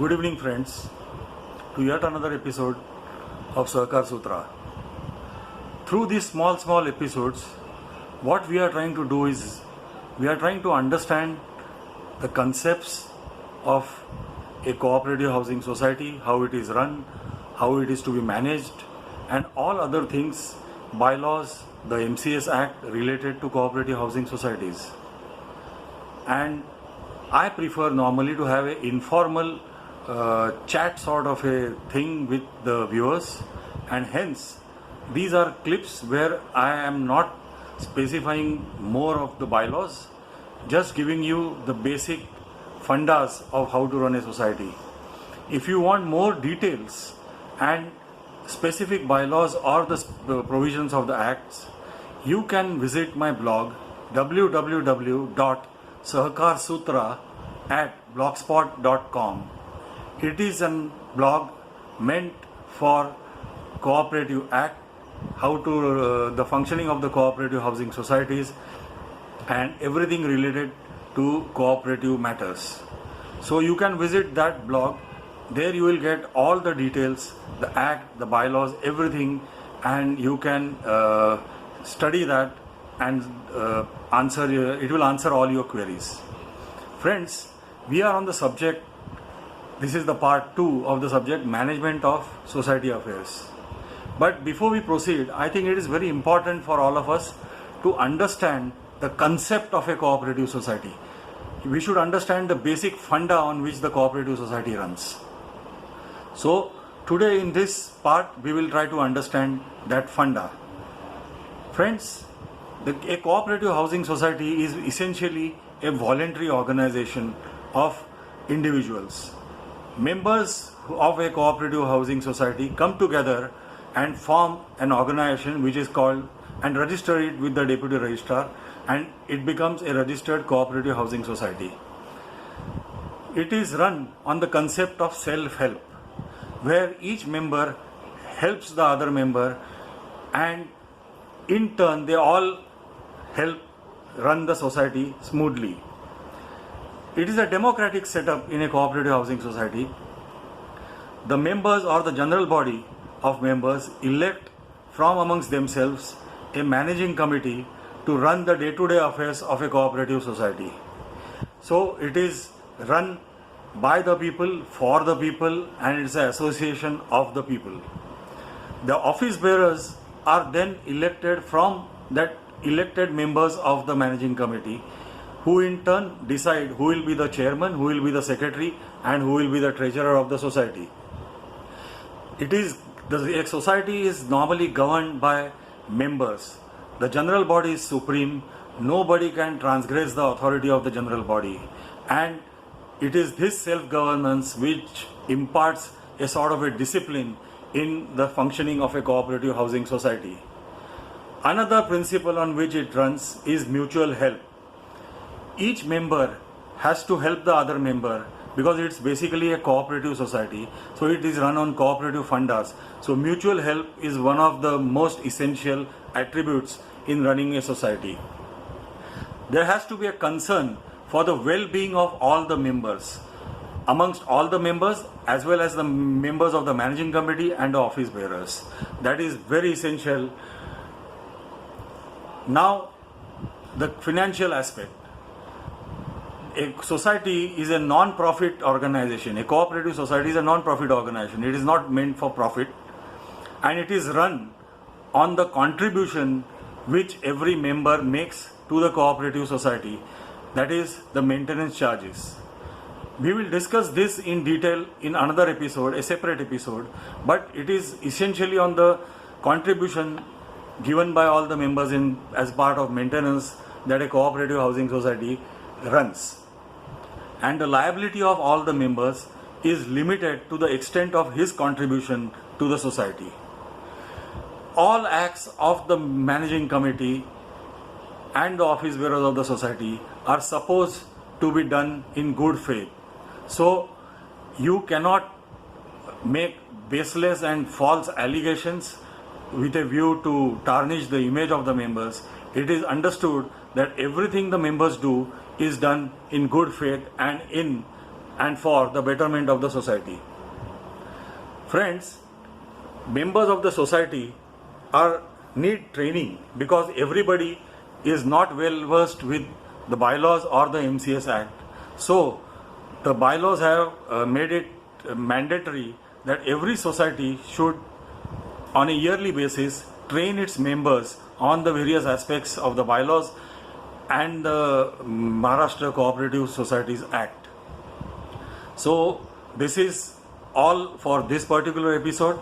Good evening, friends, to yet another episode of Sahakar Sutra. Through these small episodes, what we are trying to do is we are trying to understand the concepts of a cooperative housing society, how it is run, how it is to be managed, and all other things, bylaws, the MCS Act related to cooperative housing societies. And I prefer normally to have an informal chat sort of a thing with the viewers, and hence these are clips where I am not specifying more of the bylaws, just giving you the basic fundas of how to run a society. If you want more details and specific bylaws or the provisions of the acts, you can visit my blog www.sahakarsutra@blogspot.com. It is a blog meant for cooperative act, how to the functioning of the cooperative housing societies and everything related to cooperative matters. So you can visit that blog. There you will get all the details, the act, the bylaws, everything, and you can study that and it will answer all your queries. Friends, we are on the subject. This is the part 2 of the subject, management of society affairs. But before we proceed, I think it is very important for all of us to understand the concept of a cooperative society. We should understand the basic funda on which the cooperative society runs. So today in this part we will try to understand that funda. Friends, a cooperative housing society is essentially a voluntary organization of individuals. Members of a cooperative housing society come together and form an organization which is called and register it with the deputy registrar, and it becomes a registered cooperative housing society. It is run on the concept of self-help, where each member helps the other member, and in turn they all help run the society smoothly. It is a democratic setup in a cooperative housing society. The members or the general body of members elect from amongst themselves a managing committee to run the day-to-day affairs of a cooperative society. So it is run by the people, for the people, and it's an association of the people. The office bearers are then elected from that elected members of the managing committee, who in turn decide who will be the chairman, who will be the secretary, and who will be the treasurer of the society. A society is normally governed by members. The general body is supreme. Nobody can transgress the authority of the general body. And it is this self-governance which imparts a sort of a discipline in the functioning of a cooperative housing society. Another principle on which it runs is mutual help. Each member has to help the other member because it's basically a cooperative society. So it is run on cooperative fundas. So mutual help is one of the most essential attributes in running a society. There has to be a concern for the well-being of all the members, amongst all the members as well as the members of the managing committee and the office bearers. That is very essential. Now, the financial aspect. A society is a non-profit organization. A cooperative society is a non-profit organization. It is not meant for profit, and it is run on the contribution which every member makes to the cooperative society, that is the maintenance charges. We will discuss this in detail in another episode, a separate episode, but it is essentially on the contribution given by all the members as part of maintenance that a cooperative housing society runs. And the liability of all the members is limited to the extent of his contribution to the society. All acts of the managing committee and the office bearers of the society are supposed to be done in good faith. So you cannot make baseless and false allegations with a view to tarnish the image of the members. It is understood that everything the members do is done in good faith and and for the betterment of the society. Friends, members of the society need training because everybody is not well versed with the bylaws or the MCS Act. So the bylaws have made it mandatory that every society should on a yearly basis train its members on the various aspects of the bylaws and the Maharashtra Cooperative Societies Act. So this is all for this particular episode.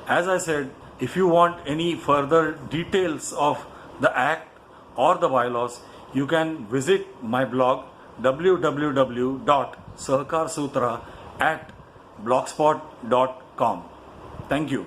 As I said, if you want any further details of the act or the bylaws, you can visit my blog www.sahkarsutra@blogspot.com. Thank you.